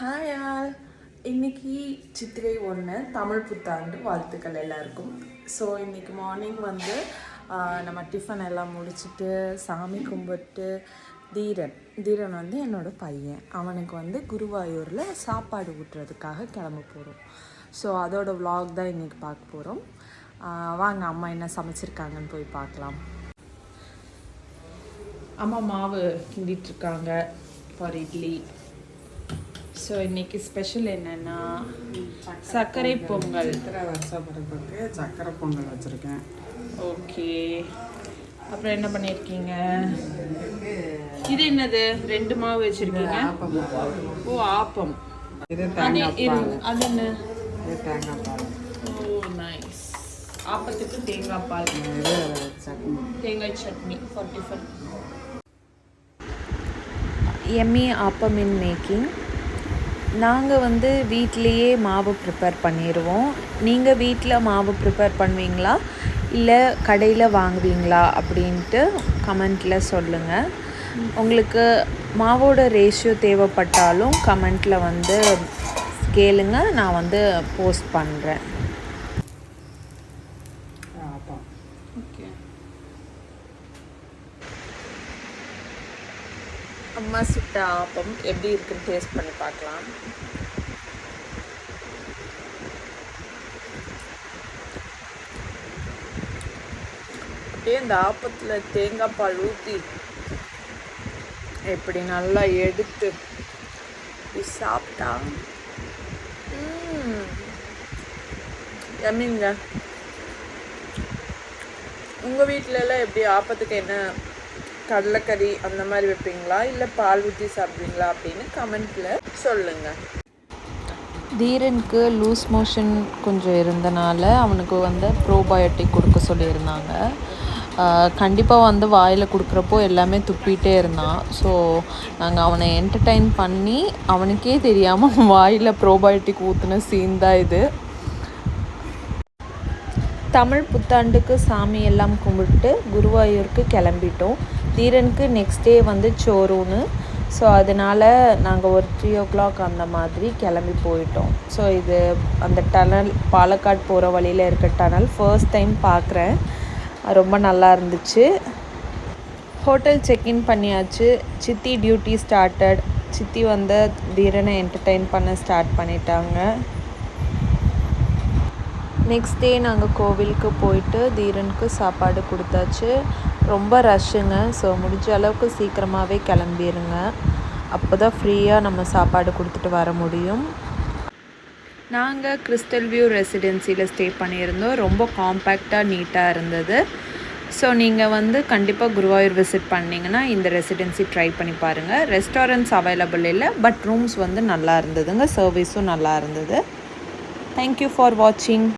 Hi all. இன்னைக்கு சித்திரை 1 தமிழ் புத்தாண்டு வாழ்த்துக்கள் எல்லாருக்கும். ஸோ இன்றைக்கி மார்னிங் வந்து நம்ம டிஃபன் எல்லாம் முடிச்சுட்டு சாமி கும்பிட்டு தீரன் வந்து என்னோடய பையன், அவனுக்கு வந்து குருவாயூரில் சாப்பாடு ஊட்டுறதுக்காக கிளம்ப போகிறோம். ஸோ அதோட விலாக் தான் இன்றைக்கி பார்க்க போகிறோம். வாங்க அம்மா என்ன சமைச்சிருக்காங்கன்னு போய் பார்க்கலாம். அம்மா மாவு கிண்டிகிட்ருக்காங்க ஃபார் இட்லி. ஸோ இன்றைக்கி ஸ்பெஷல் என்னென்னா சர்க்கரை பொங்கல். வருஷப்படுறதுக்கு சர்க்கரை பொங்கல் வச்சுருக்கேன். ஓகே, அப்புறம் என்ன பண்ணியிருக்கீங்க? இது என்னது? 2 மாவு வச்சுருக்கீங்க. ஓ, ஆப்பம். இது அது என்ன? தேங்காய் பால். ஓ நைஸ். ஆப்பத்துக்கு தேங்காய் பால், தேங்காய் chutney for tiffin. Yummy appam in making. நாங்கள் வந்து வீட்டிலையே மாவு ப்ரிப்பேர் பண்ணிடுவோம். நீங்கள் வீட்டில் மாவு ப்ரிப்பேர் பண்ணுவீங்களா இல்லை கடையில் வாங்குவீங்களா அப்படின்ட்டு கமெண்ட்டில் சொல்லுங்கள். உங்களுக்கு மாவோட ரேஷியோ தேவைப்பட்டாலும் கமெண்ட்டில் வந்து கேளுங்க, நான் வந்து போஸ்ட் பண்ணுறேன். ஓகே, அம்மா சுட்ட ஆப்பம் எப்படி இருக்குன்னு டேஸ்ட் பண்ணி பார்க்கலாம். அப்படியே இந்த ஆப்பத்தில் தேங்காய் பால் ஊற்றி எப்படி நல்லா எடுத்து சாப்பிட்டா எம்மிங்க. உங்கள் வீட்டிலலாம் எப்படி ஆப்பத்துக்கு என்ன கடலைக்கறி அந்த மாதிரி வைப்பீங்களா இல்லை பால் ஊற்றி சாப்பிடுவீங்களா அப்படின்னு கமெண்ட்டில் சொல்லுங்கள். தீரனுக்கு லூஸ் மோஷன் கொஞ்சம் இருந்தனால அவனுக்கு வந்து ப்ரோபயோட்டிக் கொடுக்க சொல்லியிருந்தாங்க. கண்டிப்பாக வந்து வாயில் கொடுக்குறப்போ எல்லாமே துப்பிகிட்டே இருந்தான். ஸோ நாங்கள் அவனை என்டர்டெயின் பண்ணி அவனுக்கே தெரியாமல் வாயில் ப்ரோபயோட்டிக் ஊற்றின சீன் தான் இது. தமிழ் புத்தாண்டுக்கு சாமி எல்லாம் கும்பிட்டு குருவாயூருக்கு கிளம்பிட்டோம். தீரனுக்கு நெக்ஸ்ட் டே வந்து சோறுன்னு. ஸோ அதனால் நாங்கள் ஒரு 3 o'clock அந்த மாதிரி கிளம்பி போயிட்டோம். ஸோ இது அந்த டனல், பாலக்காடு போகிற வழியில் இருக்க டனல் ஃபர்ஸ்ட் டைம் பார்க்குறேன். ரொம்ப நல்லா இருந்துச்சு. ஹோட்டல் செக்இன் பண்ணியாச்சு. சித்தி டியூட்டி ஸ்டார்டட். சித்தி வந்து தீரனை என்டர்டெயின் பண்ண ஸ்டார்ட் பண்ணிட்டாங்க. நெக்ஸ்ட் டே நாங்கள் கோவிலுக்கு போயிட்டு தீரனுக்கு சாப்பாடு கொடுத்தாச்சு. ரொம்ப ரஷ்ஷுங்க. ஸோ முடிஞ்ச அளவுக்கு சீக்கிரமாகவே கிளம்பிடுங்க, அப்போ தான் ஃப்ரீயாக நம்ம சாப்பாடு கொடுத்துட்டு வர முடியும். நாங்கள் கிறிஸ்டல் வியூ ரெசிடென்சியில் ஸ்டே பண்ணியிருந்தோம். ரொம்ப காம்பேக்டாக நீட்டாக இருந்தது. ஸோ நீங்கள் வந்து கண்டிப்பாக குருவாயூர் விசிட் பண்ணிங்கன்னா இந்த ரெசிடென்சி ட்ரை பண்ணி பாருங்கள். ரெஸ்டாரண்ட்ஸ் அவைலபிள் இல்லை, பட் ரூம்ஸ் வந்து நல்லா இருந்ததுங்க. சர்வீஸும் நல்லா இருந்தது. தேங்க்யூ ஃபார் வாட்சிங்.